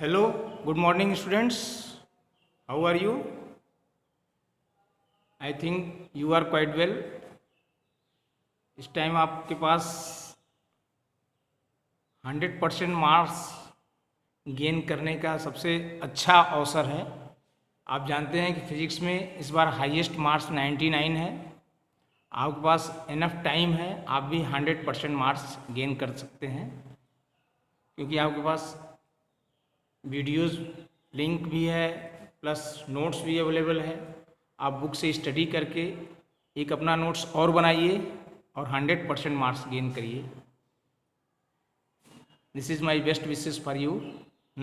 Hello, good morning, students. How are you? I think you are quite well. इस time आपके पास 100% marks gain करने का सबसे अच्छा अवसर है। आप जानते हैं कि फिजिक्स में इस बार हाईएस्ट मार्क्स 99 है। आपके पास इनफ टाइम है, आप भी 100% मार्क्स गेन कर सकते हैं, क्योंकि आपके पास वीडियोस लिंक भी है प्लस नोट्स भी अवेलेबल है। आप बुक से स्टडी करके एक अपना नोट्स और बनाइए और 100% मार्क्स गेन करिए। This is my best wishes for you.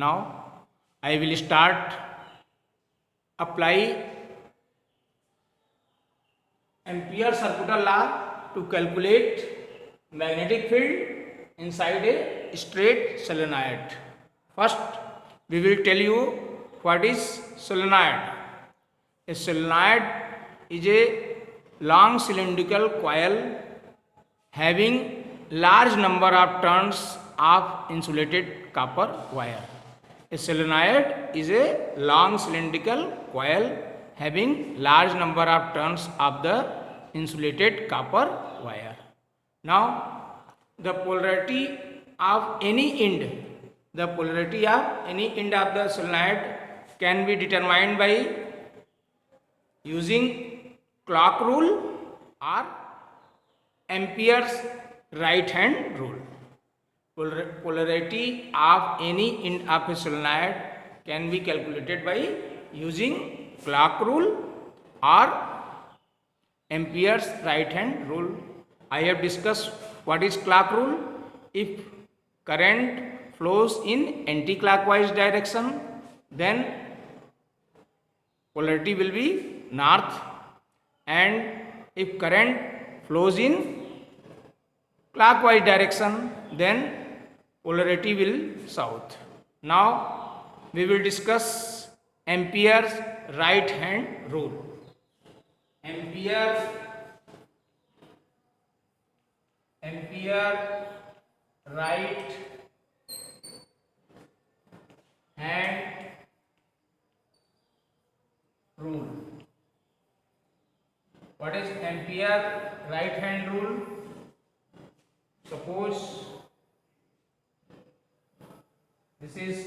Now I will start apply Ampere circular law to calculate magnetic field inside a straight solenoid. First, we will tell you what is solenoid. A solenoid is a long cylindrical coil having large number of turns of insulated copper wire. A solenoid is a long cylindrical coil having large number of turns of the insulated copper wire. Now, the polarity of any end of the solenoid can be determined by using clock rule or Ampere's right hand rule. Polarity of any end of a solenoid can be calculated by using clock rule or Ampere's right hand rule. I have discussed what is clock rule. If current flows in anti-clockwise direction, then polarity will be north, and if current flows in clockwise direction, then polarity will south. Now we will discuss Ampere's right hand rule. Ampere right hand rule. What is Ampere right hand rule? Suppose this is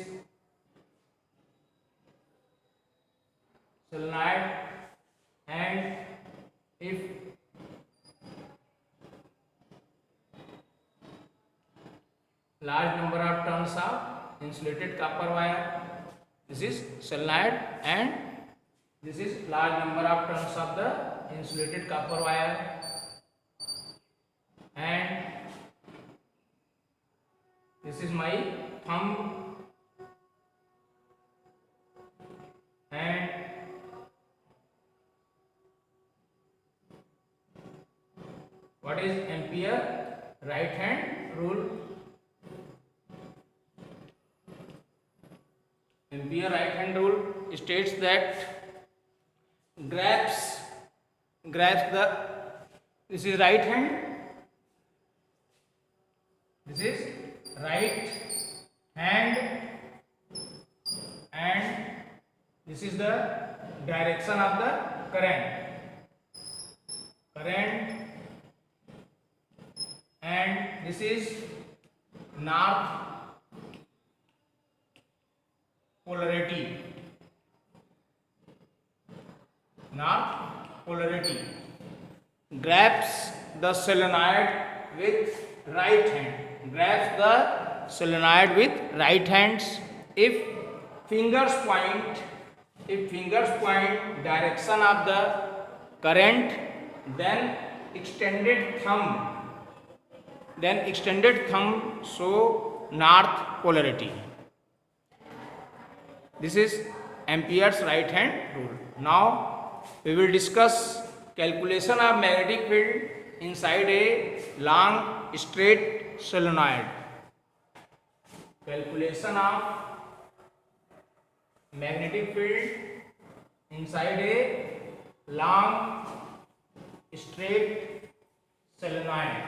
solenoid, and if large number of turns of insulated copper wire, this is solenoid, and this is large number of turns of the insulated copper wire, and this is my thumb, and what is Ampere right hand rule? Ampere right hand rule states that grasps the, this is right hand, this is right hand, and this is the direction of the current, and this is north polarity, grabs the solenoid with right hand, if fingers point direction of the current, then extended thumb show north polarity. This is Ampere's right hand rule. Now we will discuss calculation of magnetic field inside a long straight solenoid. Calculation of magnetic field inside a long straight solenoid.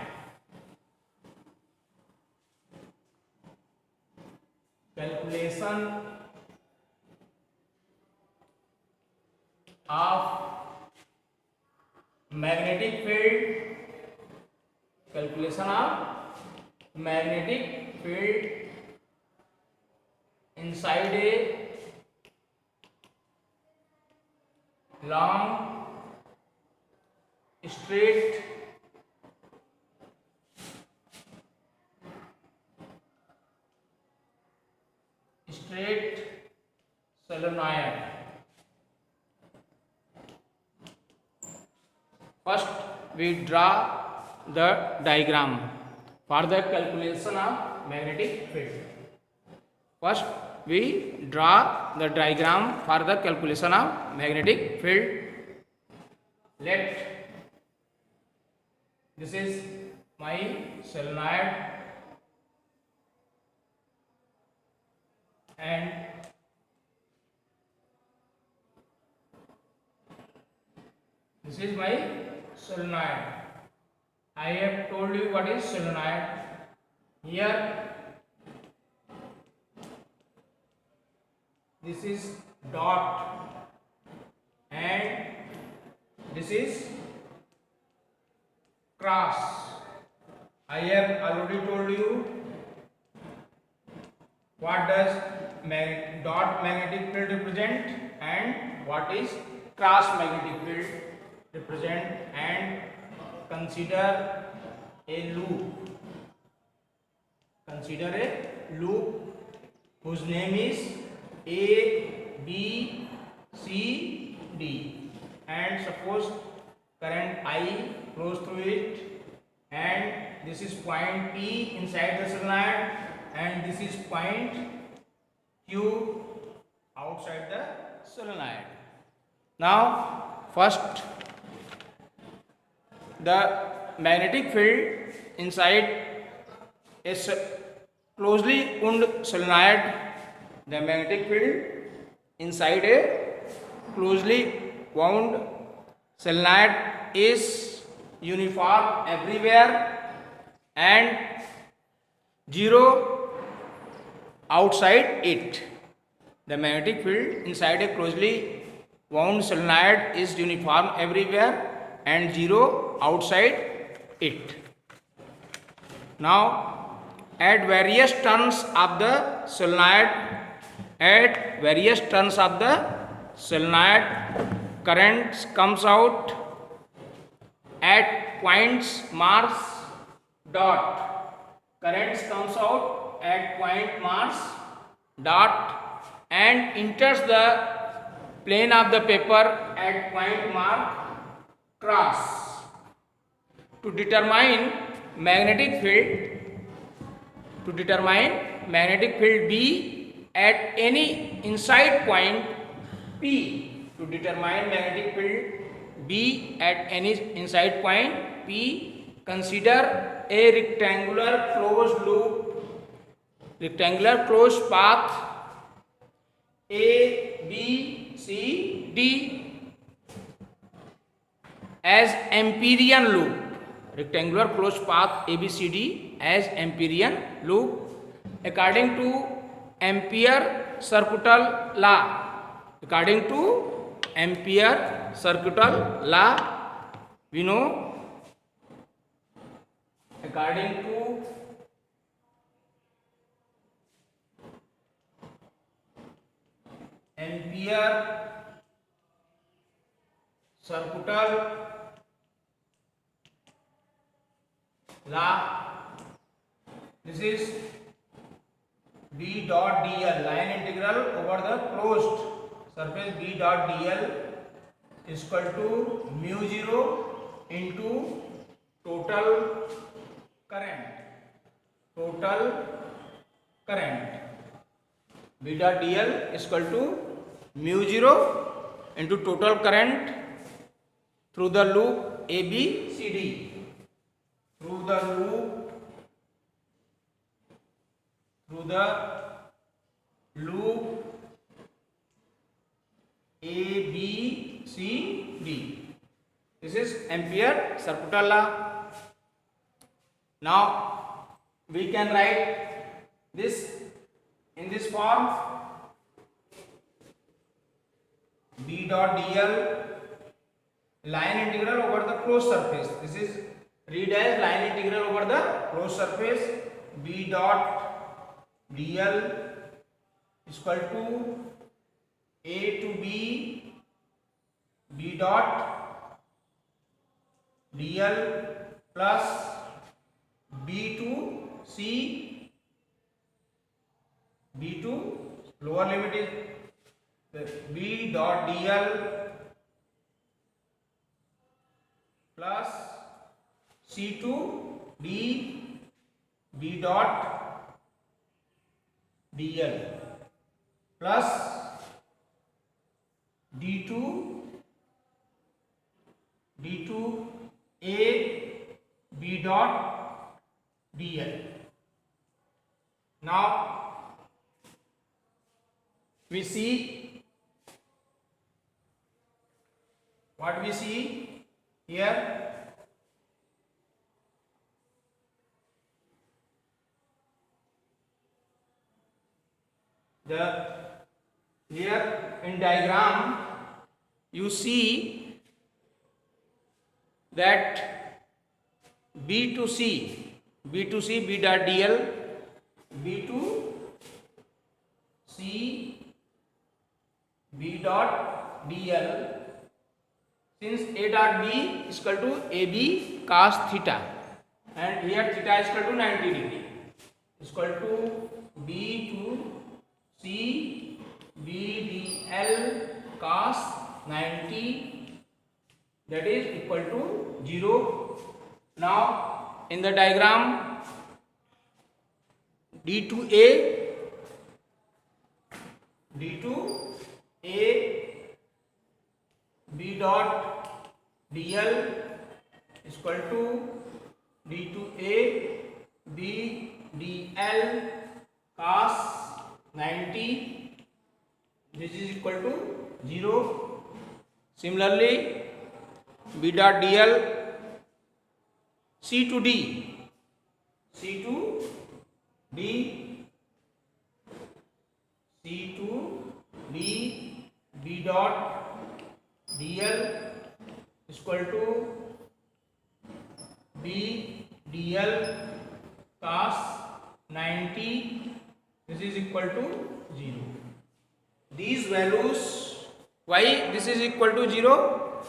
calculation of magnetic field, calculation of magnetic field inside a long straight solenoid. First we draw the diagram for the calculation of magnetic field. First we draw the diagram for the calculation of magnetic field. Let this is my solenoid and this is my solenoid. I have told you what is solenoid. Here this is dot and this is cross. I have already told you what does dot magnetic field represent and what is cross magnetic field represent, and consider a loop. Consider a loop whose name is A, B, C, D, and suppose current I flows through it, and this is point P inside the solenoid, and this is point Q outside the solenoid. Now first, the magnetic field inside a closely wound solenoid, the magnetic field inside a closely wound solenoid is uniform everywhere and zero outside it. The magnetic field inside a closely wound solenoid is uniform everywhere and zero outside it. Now at various turns of the solenoid, current comes out at points marked dot. Current comes out at point marked dot and enters the plane of the paper at point marked cross. To determine magnetic field B at any inside point P. To determine magnetic field B at any inside point P, consider a rectangular closed path A, B, C, D as Amperian loop. Rectangular closed path ABCD as Amperian loop according to Ampere circuital law. According to Ampere circuital law, we know according to Ampere circuital law, this is B dot dl, line integral over the closed surface B dot dl is equal to mu 0 into total current. B dot dl is equal to mu 0 into total current through the loop ABCD. Through the loop ABCD. This is Ampere circuital law. Now we can write this in this form, B dot dl line integral over the closed surface. This is read as line integral over the closed surface. B dot dl is equal to A to B, B dot dl plus B to C, B to lower limit is B dot dl plus C to D, B dot dl plus D to A, B dot dl. Now we see what we see here. Here in diagram you see that B to C, B dot dl, B to C, B dot dl, since A dot B is equal to AB cos theta and here theta is equal to 90 degree, is equal to B to C, B dl cos 90, that is equal to 0. Now in the diagram, D to A, B dot dl is equal to D to A, B dl cos 90, this is equal to 0. Similarly, B dot dl C to D, C to D, C to D, B dot dl is equal to B dl cos 90, this is equal to 0. These values, why this is equal to 0?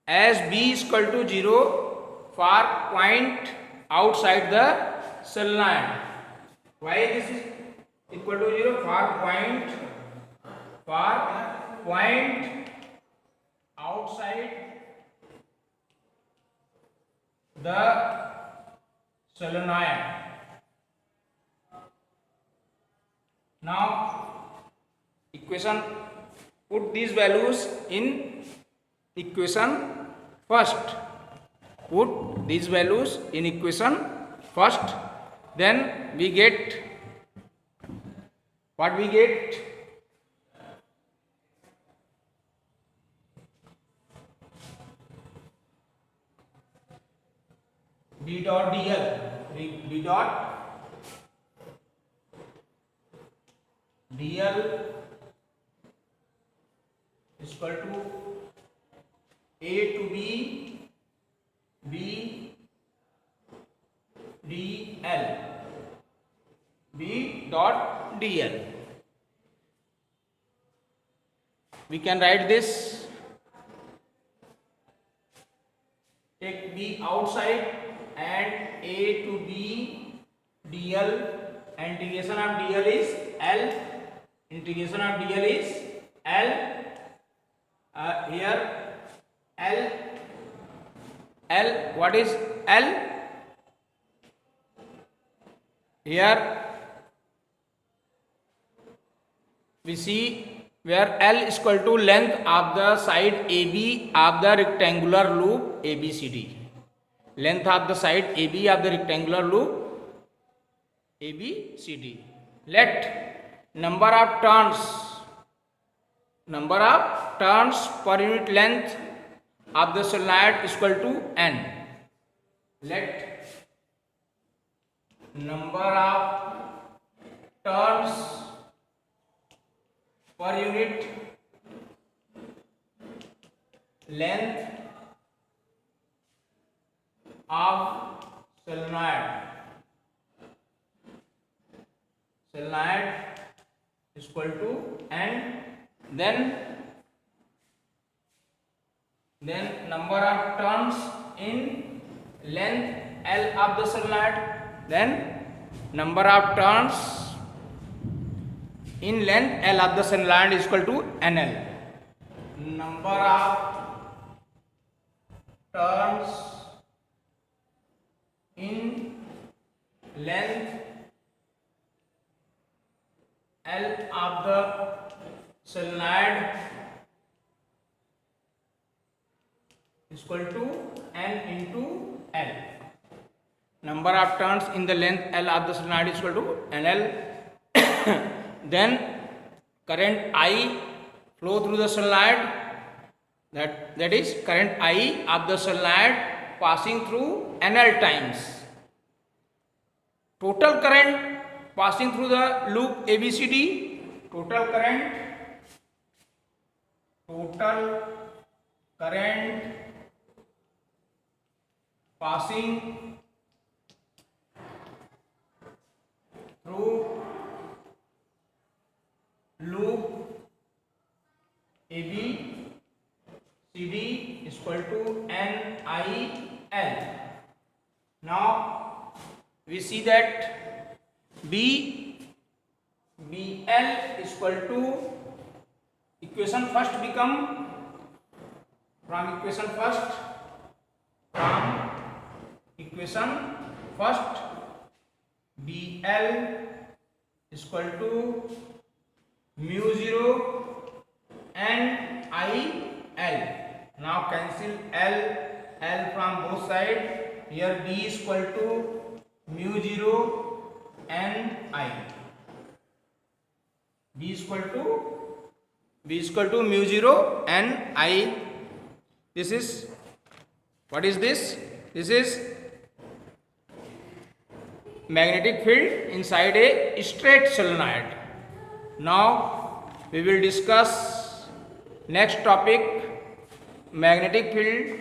As B is equal to 0 for point outside the solenoid. Why this is equal to 0? For point outside the solenoid. Now equation, put these values in equation first. Put these values in equation first, then we get what we get. B dot dl, B dot dl is equal to A to B, B dl, B dot dl. We can write this. Take B outside and A to B dl. Integration of dl is L. Integration of dl is L. Here L, what is L? Here we see where L is equal to length of the side AB of the rectangular loop ABCD. Length of the side AB of the rectangular loop ABCD. Let number of turns per unit length of the solenoid is equal to n. Let number of turns length of solenoid is equal to n, then number of turns in length L of the solenoid, then number of turns in length L of the solenoid is equal to NL. Number of turns in length L of the solenoid is equal to N into L. Number of turns in the length L of the solenoid is equal to NL. Then current I flow through the solenoid, that is current I of the solenoid passing through NL times. Total current passing through the loop ABCD, total current passing through loop ABCD is equal to NIL. Now we see that BL is equal to equation first become from equation first BL is equal to mu 0 and IL. Now cancel L from both sides. Here B is equal to mu 0 and I. B is equal to mu 0 and I. This is, what is this? This is magnetic field inside a straight solenoid. Now we will discuss next topic, magnetic field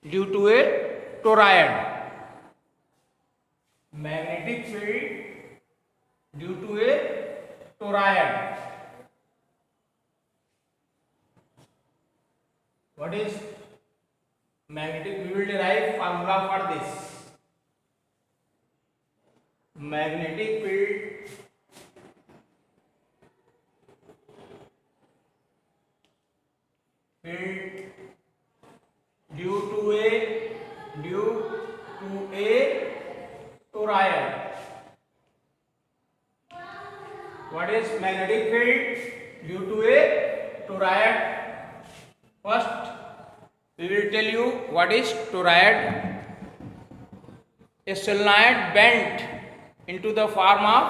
due to a toroid. Magnetic field due to a toroid. What is magnetic? We will derive formula for this. Magnetic field due to a toroid. What is magnetic field due to a toroid? First we will tell you what is toroid. A solenoid bent into the form of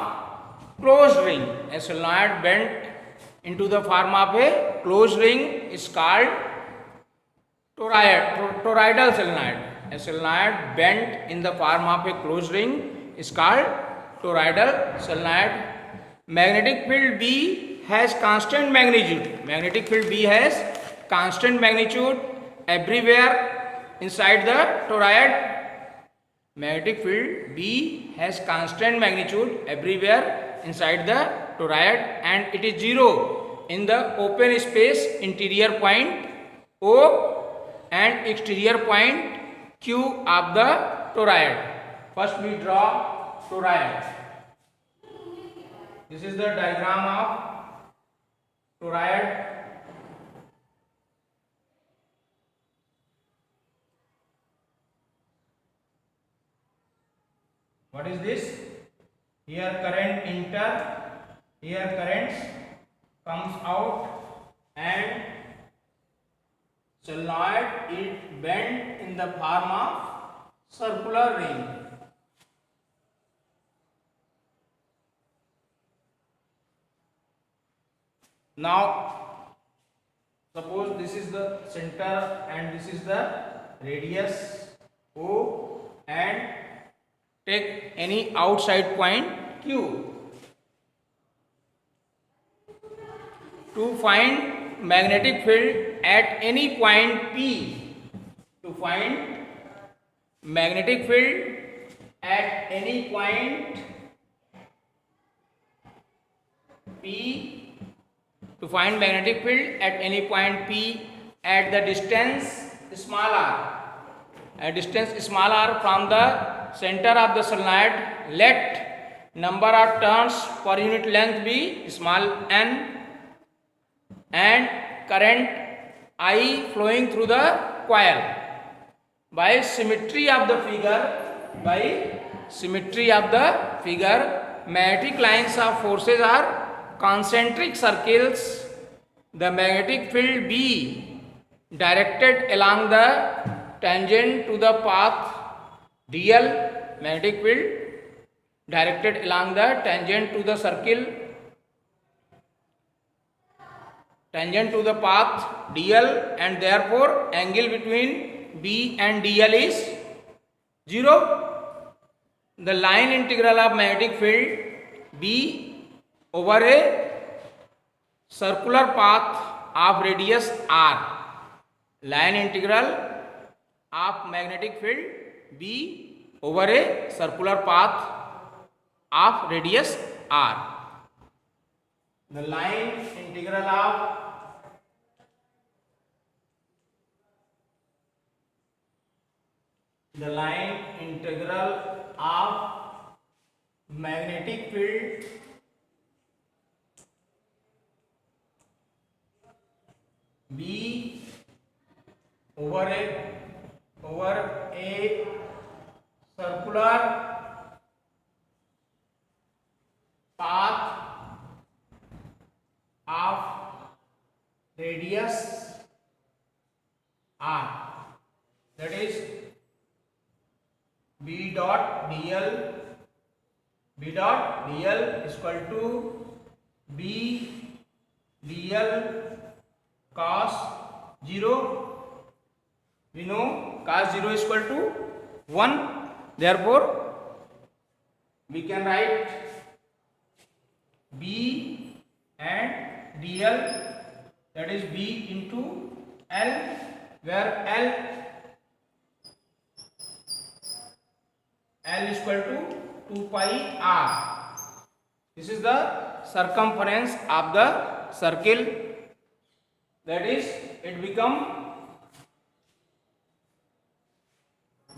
closed ring. A solenoid bent into the form of a closed ring is called toroidal solenoid. A solenoid bent in the form of a closed ring is called toroidal solenoid. Magnetic field B has constant magnitude. Magnetic field B has constant magnitude everywhere inside the toroid. Magnetic field B has constant magnitude everywhere inside the toroid, and it is 0 in the open space interior point O and exterior point Q of the toroid. First we draw toroid. This is the diagram of toroid. What is this? Here current enter, here currents comes out, and solenoid is bent in the form of circular ring. Now suppose this is the center and this is the radius O, and take any outside point Q. To find magnetic field at any point P. To find magnetic field at any point P. To find magnetic field at any point P at the distance small r. At distance small r from the center of the solenoid, let number of turns per unit length be small n and current I flowing through the coil. By symmetry of the figure, magnetic lines of forces are concentric circles. The magnetic field B directed along the tangent to the path dl, magnetic field directed along the tangent to the circle, tangent to the path dl, and therefore angle between B and dl is 0. The line integral of magnetic field B over a circular path of radius r. Line integral of magnetic field B over a circular path of radius r. The line integral of magnetic field B over a circular path of radius r, that is B dot dl is equal to B dl cos 0. We know cos 0 is equal to 1. Therefore, we can write B and dl, that is B into L, where L is equal to 2 pi r. This is the circumference of the circle, that is it become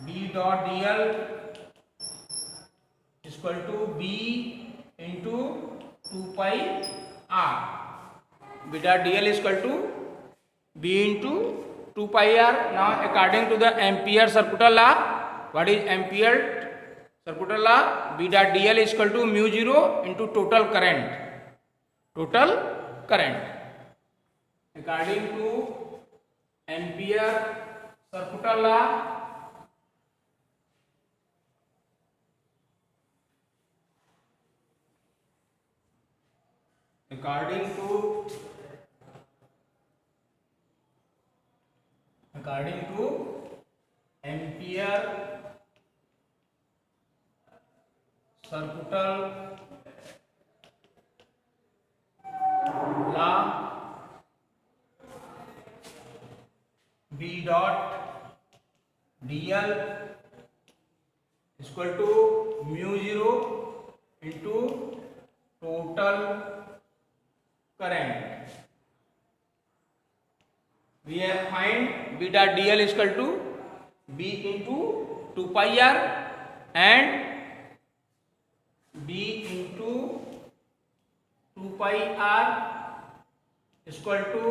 B dot dl is equal to B into 2 pi r. B dot dl is equal to B into 2 pi r. Now according to the Ampere circuital law, what is Ampere circuital law? B dot dl is equal to mu 0 into total current. According to Ampere circuital law, according to Ampere circuital law, B dot dl is equal to mu 0 into total current. We have find B dot dl is equal to B into 2 pi r and B into 2 pi r is equal to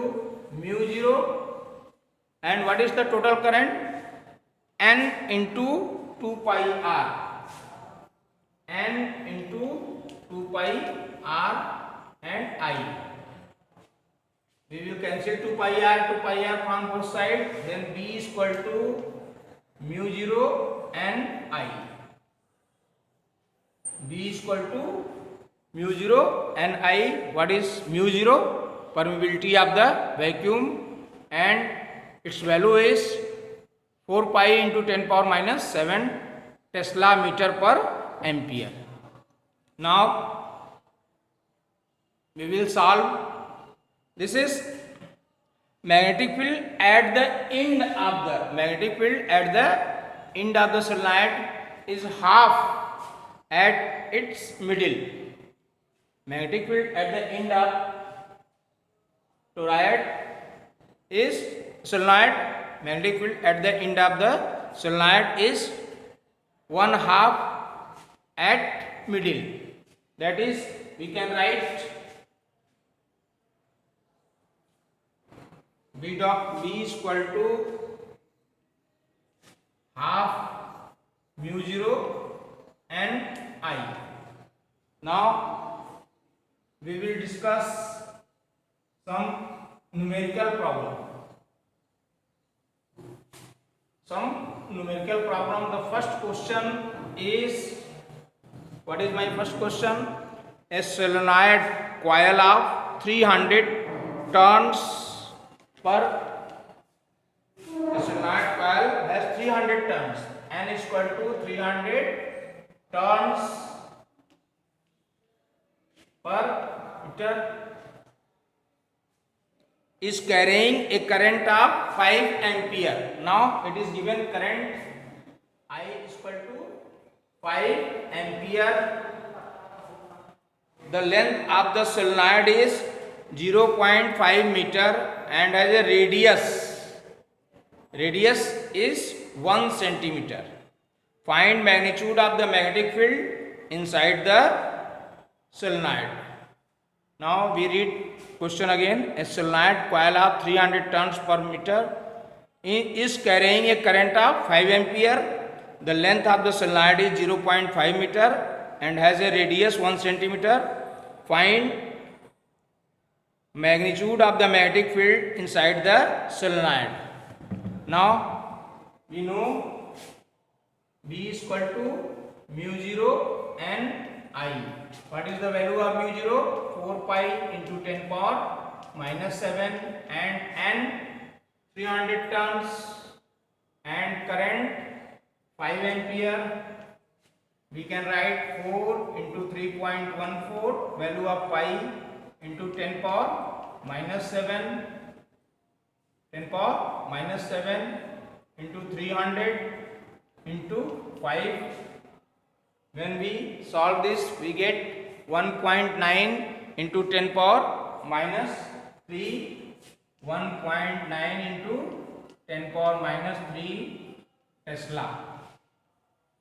mu 0, and what is the total current? N into 2 pi r. N into 2 pi r and I. We will cancel 2 pi r from both sides, then B is equal to mu 0 and I. B is equal to mu 0 and I. What is mu 0? Permeability of the vacuum, and its value is 4 pi into 10 power minus 7 Tesla meter per ampere. Now we will solve. This is magnetic field at the end of the solenoid is half at its middle. Magnetic field at the end of toroid is solenoid. Magnetic field at the end of the solenoid is 1/2 at middle. That is, we can write B is equal to half mu 0 and I. Now we will discuss some numerical problem. The first question is, what is my first question? A solenoid coil of 300 turns per. A solenoid coil has 300 turns. N is equal to 300 turns per meter, is carrying a current of 5 ampere. Now it is given current I is equal to 5 ampere. The length of the solenoid is 0.5 meter and has a radius is 1 centimeter. Find magnitude of the magnetic field inside the solenoid. Now we read question again. A solenoid coil of 300 turns per meter is carrying a current of 5 ampere. The length of the solenoid is 0.5 meter and has a radius 1 centimeter. Find magnitude of the magnetic field inside the solenoid. Now we know B is equal to mu 0 and I. What is the value of mu 0? 4 pi into 10 power minus 7 and N 300 turns and current 5 ampere. We can write 4 into 3.14, value of pi into 10 power minus 7, 10 power minus 7 into 300 into 5. When we solve this, we get 1.9 into 10 power minus 3, 1.9 into 10 power minus 3 Tesla.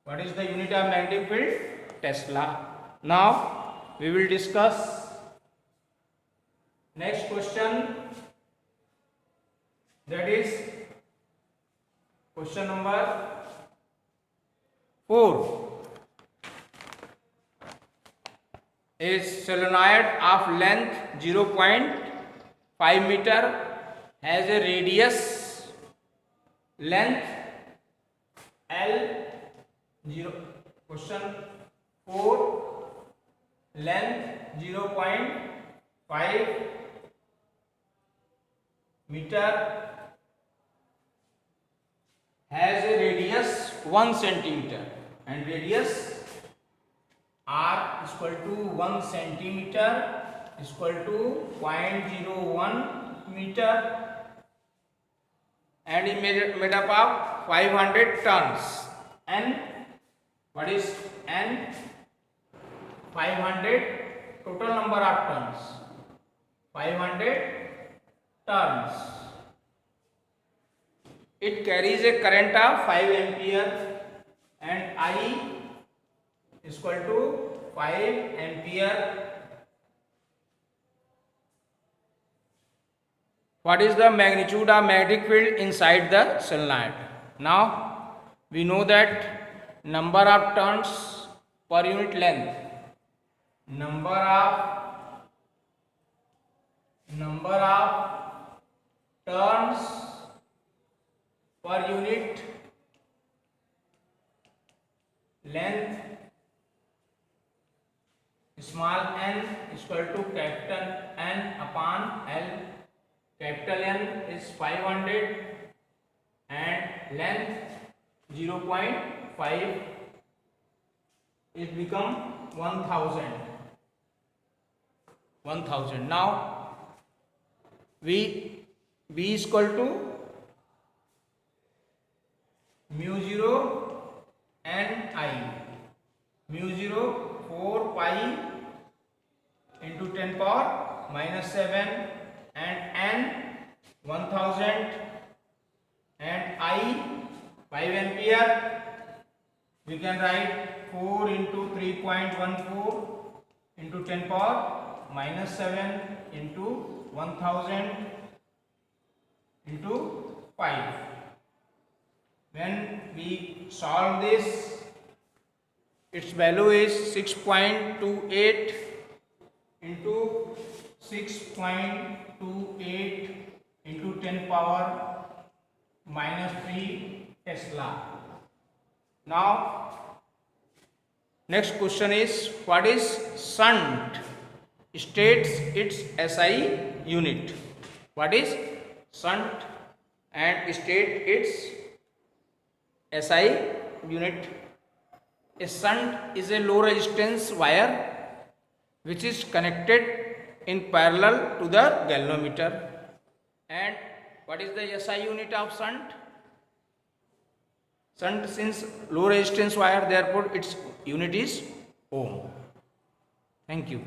What is the unit of magnetic field? Tesla. Now we will discuss next question, that is question number 4. A solenoid of length 0.5 meter has a radius length L 0. Question 4. Length 0.5 meter has a radius 1 centimeter and radius R is equal to 1 centimeter is equal to 0.01 meter and is made up of 500 turns. And what is N? 500 total number of turns. 500 turns. It carries a current of 5 ampere and I is equal to 5 ampere. What is the magnitude of magnetic field inside the solenoid? Now we know that number of turns per unit length, number of turns per unit length, small n is equal to capital N upon L. Capital N is 500 and length 0.5, it become 1000. Now we B is equal to mu 0 n I, mu 0 4 pi into 10 power minus 7 and n 1000 and I 5 ampere. We can write 4 into 3.14 into 10 power minus 7 into 1000 into 5. When we solve this, its value is 6.28 into 6.28 into 10 power minus 3 Tesla. Now, next question is, what is shunt? States its SI unit. What is shunt and state its SI unit? A shunt is a low resistance wire which is connected in parallel to the galvanometer. And what is the SI unit of shunt? Shunt, since low resistance wire, therefore its unit is ohm. Thank you.